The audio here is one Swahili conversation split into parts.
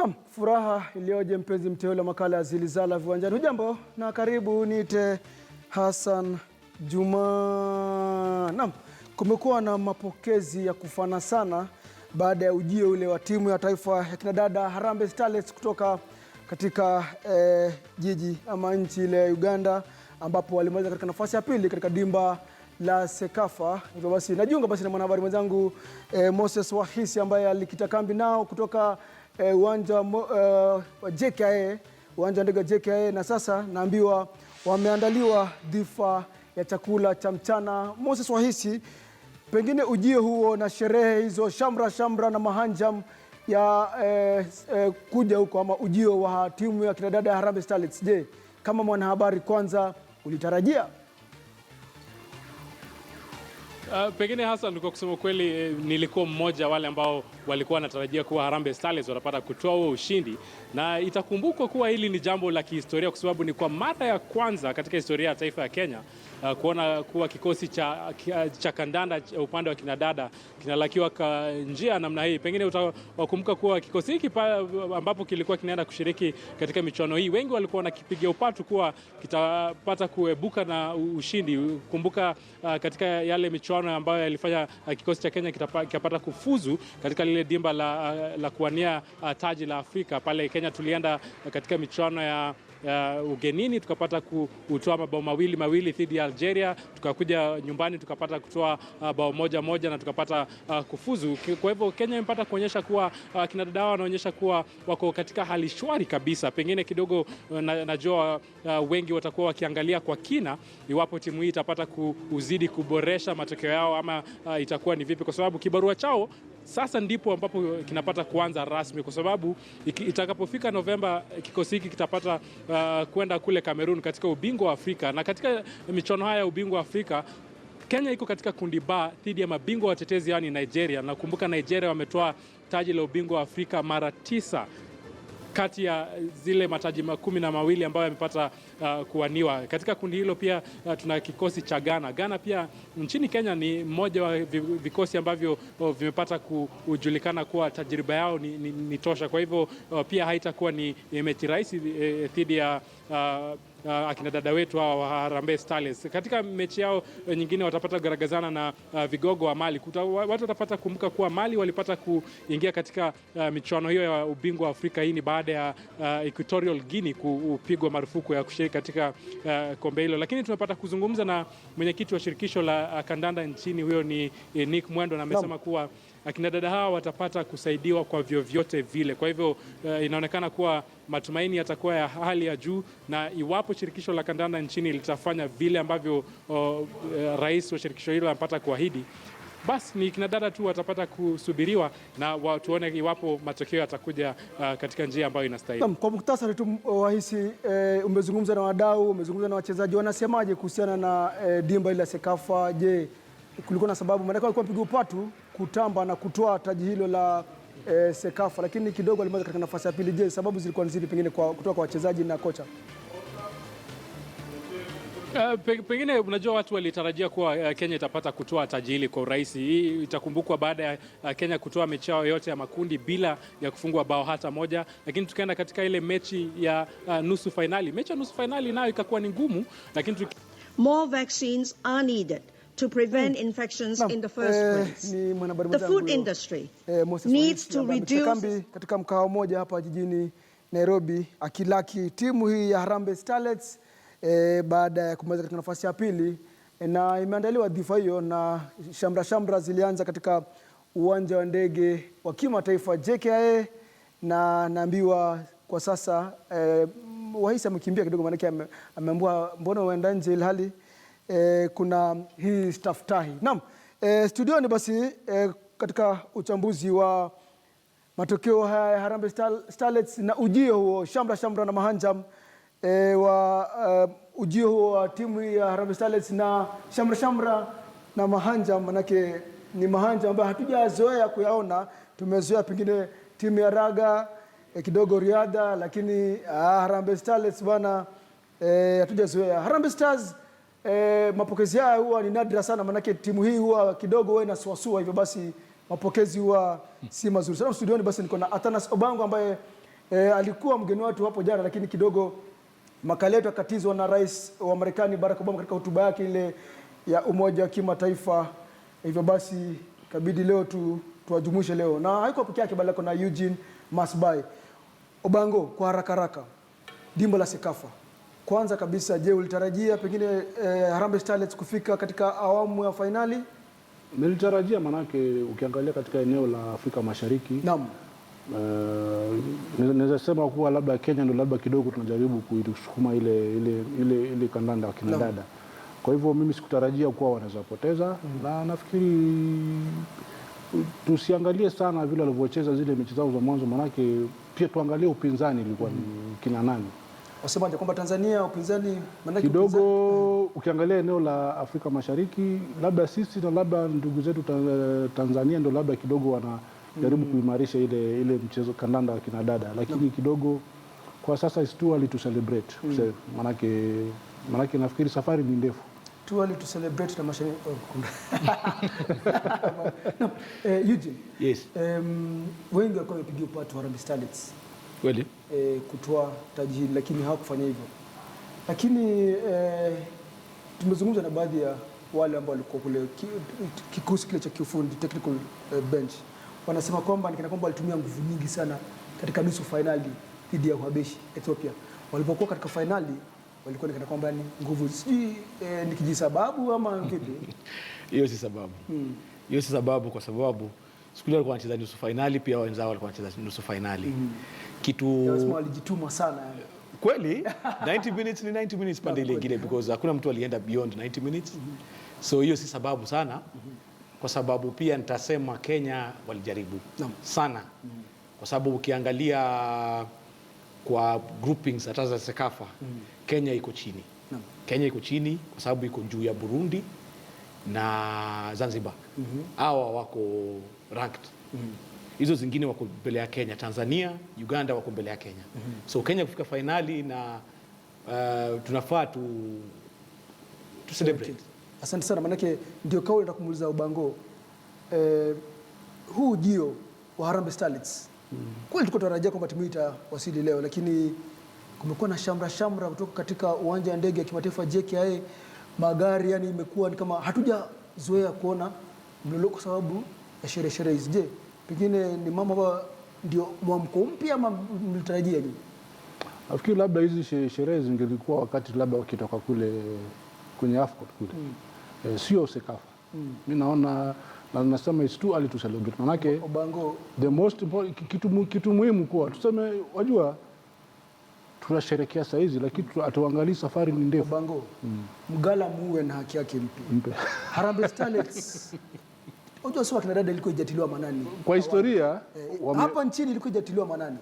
Naam, furaha iliyoje mpenzi mteule wa makala ya Zilizala Viwanjani. Hujambo na karibu, niite Hassan Juma. Naam, kumekuwa na mapokezi ya kufana sana baada ya ujio ule wa timu ya taifa ya kinadada Harambee Starlets kutoka katika jiji ama nchi ile ya Uganda, ambapo walimaliza katika nafasi ya pili katika dimba la Sekafa. Hivyo basi najiunga basi na mwanahabari mwenzangu Moses Wahisi ambaye alikita kambi nao kutoka uwanja wa JKIA, uwanja wa ndege wa JKIA, na sasa naambiwa wameandaliwa dhifa ya chakula cha mchana. Moses Wahisi, pengine ujio huo na sherehe hizo, shamra na mahanjam ya kuja huko ama ujio wa timu ya kinadada ya Harambee Starlets, je, kama mwanahabari kwanza ulitarajia? Pengine hasa ndiko kusema kweli, nilikuwa mmoja wale ambao walikuwa wanatarajia kuwa Harambee Starlets watapata kutoa huo ushindi, na itakumbukwa kuwa hili ni jambo la kihistoria kwa sababu ni kwa mara ya kwanza katika historia ya taifa ya Kenya kuona kuwa kikosi cha kandanda upande wa kinadada kinalakiwa kwa njia namna hii. Pengine utakumbuka kuwa kikosi hiki ambapo kilikuwa kinaenda kushiriki katika michuano hii, wengi walikuwa wanakipigia upatu kuwa kitapata kuebuka na ushindi. Kumbuka katika yale michuano ambayo yalifanya kikosi cha Kenya kitapata kufuzu katika lile dimba la kuwania taji la Afrika. Pale Kenya tulienda katika michuano ya ugenini, tukapata kutoa mabao mawili dhidi ya Algeria, tukakuja nyumbani tukapata kutoa bao moja na tukapata kufuzu. Kwa hivyo Kenya imepata kuonyesha kuwa kinadada wanaonyesha kuwa wako katika hali shwari kabisa. Pengine kidogo najua wengi watakuwa wakiangalia kwa kina iwapo timu hii itapata kuzidi kuboresha matokeo yao ama itakuwa ni vipi, kwa sababu kibarua chao sasa ndipo ambapo kinapata kuanza rasmi, kwa sababu itakapofika Novemba kikosi hiki kitapata kwenda kule Cameroon katika ubingwa wa Afrika. Na katika michuano haya ya ubingwa wa Afrika, Kenya iko katika kundi ba dhidi ya mabingwa watetezi yani Nigeria. Na kumbuka Nigeria wametoa taji la ubingwa wa Afrika mara 9 kati ya zile mataji 12 ambayo yamepata kuwaniwa. Katika kundi hilo pia tuna kikosi cha Ghana. Ghana pia nchini Kenya ni mmoja wa vikosi ambavyo vimepata kujulikana kuwa tajriba yao ni tosha. Kwa hivyo pia haitakuwa ni mechi rahisi dhidi ya akina dada wetu wa Harambee Starlets. Katika mechi yao nyingine watapata kugaragazana na vigogo wa Mali. Watu watapata kumbuka kuwa Mali walipata kuingia katika michuano hiyo ya ubingwa wa Afrika. Hii ni baada ya Equatorial Guinea kupigwa marufuku ya kushiriki katika kombe hilo. Lakini tumepata kuzungumza na mwenyekiti wa shirikisho la kandanda nchini, huyo ni Nick Mwendo, na amesema kuwa akina dada hawa watapata kusaidiwa kwa vyovyote vile. Kwa hivyo inaonekana kuwa matumaini yatakuwa ya hali ya juu, na iwapo shirikisho la kandanda nchini litafanya vile ambavyo rais wa shirikisho hilo anapata kuahidi, basi ni kina dada tu watapata kusubiriwa na tuone iwapo matokeo yatakuja katika njia ambayo inastahili. Kwa muktasari tu Wahisi, umezungumza na wadau, umezungumza na wachezaji, wanasemaje kuhusiana na dimba ile la Sekafa? Je, kulikuwa na sababu? Maana walikuwa piga upatu kutamba na kutoa taji hilo la Sekafa, lakini kidogo alimaliza katika nafasi ya pili. Je, sababu zilikuwa nzuri pengine kutoka kwa wachezaji na kocha? Pengine unajua watu walitarajia kuwa Kenya itapata kutoa taji hili kwa urahisi. Hii itakumbukwa baada ya Kenya kutoa mechi yao yote ya makundi bila ya kufungwa bao hata moja, lakini tukaenda katika ile mechi ya nusu finali. Mechi ya nusu finali nayo ikakuwa ni ngumu, lakini more vaccines are needed to prevent infections in the first place. The food industry needs to reduce. Katika mkahawa moja hapa jijini Nairobi akilaki timu hii ya Harambee Starlets baada ya kumaliza katika nafasi ya pili, na imeandaliwa dhifa hiyo, na shamra zilianza katika uwanja wa ndege wa kimataifa JKIA, na naambiwa kwa sasa Wahisi amekimbia kidogo, maana ameambiwa mbona uenda nje ilhali kuna hii staftahi. Naam, studioni basi katika uchambuzi wa matokeo haya ya Harambee Starlets na ujio huo shamra na mahanjam wa ujio huo wa timu ya Harambee Starlets na shamra na mahanjam, manake ni mahanjam ambayo hatujazoea kuyaona. Tumezoea pengine timu ya raga kidogo riadha, lakini Harambee Starlets bwana hatujazoea. Harambee Stars mapokezi haya huwa ni nadra sana, manake timu hii huwa kidogo wewe inasuasua, hivyo basi mapokezi huwa si mazuri sana. Studioni basi niko na Atanas Obango ambaye alikuwa mgeni wetu hapo jana, lakini kidogo makala yetu yakatizwa na Rais wa Marekani Barack Obama katika hotuba yake ile ya Umoja wa Kimataifa. Hivyo basi kabidi leo tuwajumuishe leo, na haiko peke yake bali kuna Eugene Masbai. Obango, kwa haraka dimba la Sekafa, kwanza kabisa, je, ulitarajia pengine Harambee Starlets kufika katika awamu ya finali? Nilitarajia, manake ukiangalia katika eneo la Afrika Mashariki, naam, naweza sema kuwa labda Kenya ndio labda kidogo tunajaribu kuisukuma ile kandanda wa kinadada. Kwa hivyo mimi sikutarajia kuwa wanaweza poteza, na nafikiri tusiangalie sana vile walivyocheza zile mechi zao za mwanzo, manake pia tuangalie upinzani ilikuwa ni kina nani. Wasemaje kwamba Tanzania upinzani manake kidogo ukiangalia eneo la Afrika Mashariki, labda sisi na labda ndugu zetu Tanzania ndio labda kidogo wanajaribu kuimarisha ile mchezo kandanda wa kinadada, lakini kidogo kwa sasa is too early to celebrate. Manake nafikiri safari ni ndefu. Too early to celebrate na mashariki. Eugene. Yes. Wengi walikuwa wamepigia upatu Harambee Starlets kweli kutoa taji hili, lakini hawakufanya hivyo. Lakini tumezungumza na baadhi ya wale ambao walikuwa kule kikosi kile cha kiufundi, technical bench, wanasema kwamba ni kana kwamba walitumia nguvu nyingi sana katika nusu finali dhidi ya Uhabeshi Ethiopia. Walipokuwa katika finali walikuwa ni kana kwamba ni nguvu, sijui ni kijisababu ama vipi? Hiyo si sababu. Hiyo si sababu, kwa sababu siku ile walikuwa wanacheza nusu finali, pia wenzao walikuwa wanacheza nusu finali. Kitu walijituma sana kweli. 90 minutes ni 90 minutes pande ile nyingine, because hakuna mtu alienda beyond 90 minutes. So hiyo si sababu sana, kwa sababu pia nitasema Kenya walijaribu sana, kwa sababu ukiangalia kwa groupings hata za Sekafa, Kenya iko chini. Kenya iko chini kwa sababu iko juu ya Burundi na Zanzibar. Hawa wako ranked. Hizo zingine wako mbele ya Kenya. Tanzania, Uganda wako mbele ya Kenya. So Kenya kufika finali, na tunafaa tu celebrate. Asante sana, manake ndio kauli nakumuuliza Obango. Huu ujio wa Harambee Starlets, kweli tulikuwa tunatarajia kwamba timu itawasili leo, lakini kumekuwa na shamra kutoka katika uwanja wa ndege ya kimataifa JKIA. Magari yani imekuwa ni kama hatujazoea kuona mlolongo kwa sababu ya sherehe hizi. Je, pengine ni mambo ambayo ndio mwamko mpya ama mlitarajia nini? Nafikiri labda hizi sherehe zingelikuwa wakati labda wakitoka kule kwenye AFCON kule. Sio Sekafa. Mimi naona na nasema it's too early to celebrate. Manake Obango, the most important kitu muhimu kwa tuseme, wajua tunasherehekea saa hizi, lakini atuangalie safari ni ndefu. Obango, mgala muwe na haki yake mpe. Harambee Starlets unajua sio kina dada ilikuwa ijatiliwa manani kwa historia hapa nchini, ilikuwa ijatiliwa manani.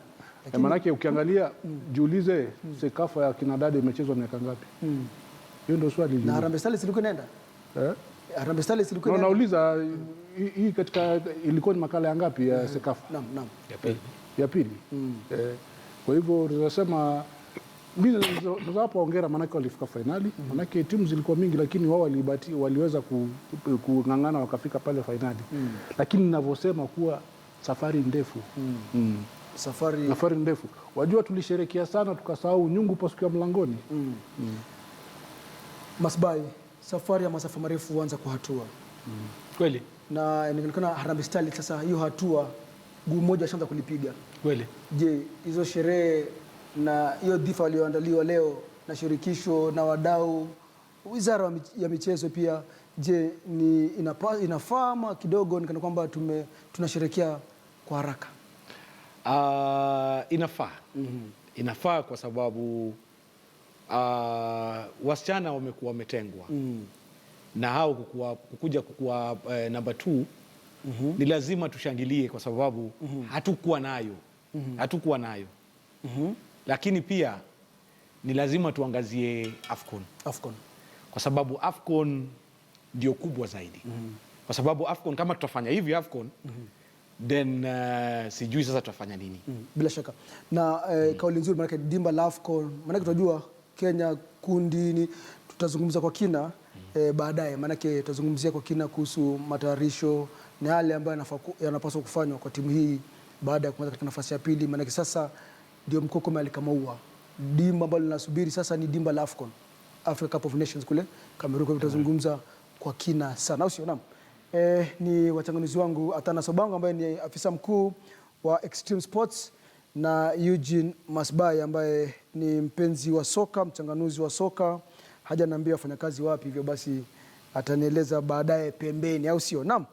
Manake ukiangalia jiulize, Sekafa ya kina dada imechezwa miaka ngapi? Hiyo ndio swali. Na Harambee Starlets ilikuwa inaenda? Harambee Starlets ilikuwa inaenda. Nauliza hii katika ilikuwa ni makala ya ngapi ya Sekafa? Naam. Ya pili. Kwa hivyo tunasema mimi hapo hongera, manake walifika finali. Manake timu zilikuwa mingi, lakini wao waliweza kung'ang'ana wakafika pale finali. Lakini ninavyosema kuwa safari ndefu. Safari ndefu. Wajua tulisherehekea sana tukasahau nyungu pasukia mlangoni. Masbai, safari ya masafa marefu huanza kwa hatua. Kweli. Na inaonekana Harambee Starlets sasa hiyo hatua guu moja ashaanza kulipiga. Kweli. Je, hizo sherehe na hiyo dhifa walioandaliwa leo na shirikisho na wadau, wizara ya michezo pia, je, ni inafaa ama kidogo ni kana kwamba tunasherehekea kwa haraka? Inafaa. Inafaa kwa sababu wasichana wamekuwa wametengwa. Na hao kukuja kukuwa number 2, ni lazima tushangilie kwa sababu hatukuwa nayo. Lakini pia ni lazima tuangazie AFCON. Kwa sababu AFCON ndio kubwa zaidi. Kwa sababu AFCON kama tutafanya hivi AFCON, then sijui sasa tutafanya nini. Bila shaka. Na kauli nzuri, maana dimba la AFCON, maana tunajua Kenya kundi tutazungumza kwa kina baadaye, maana tutazungumzia kwa kina kuhusu matayarisho na yale ambayo yanapaswa kufanywa kwa timu hii baada ya kumaliza katika nafasi ya pili. Maana sasa ndio Mkoko Alika Maua. Dimba ambalo linasubiri sasa ni dimba la AFCON, Africa Cup of Nations kule Cameroon. Kwa tutazungumza kwa kina sana, au sio? Naam. Ni wachanganuzi wangu Atana Sobango ambaye ni afisa mkuu wa Extreme Sports na Eugene Masbai ambaye ni mpenzi wa soka, mchanganuzi wa soka. Hajaniambia wafanyakazi wapi, hivyo basi atanieleza baadaye pembeni, au sio? Naam.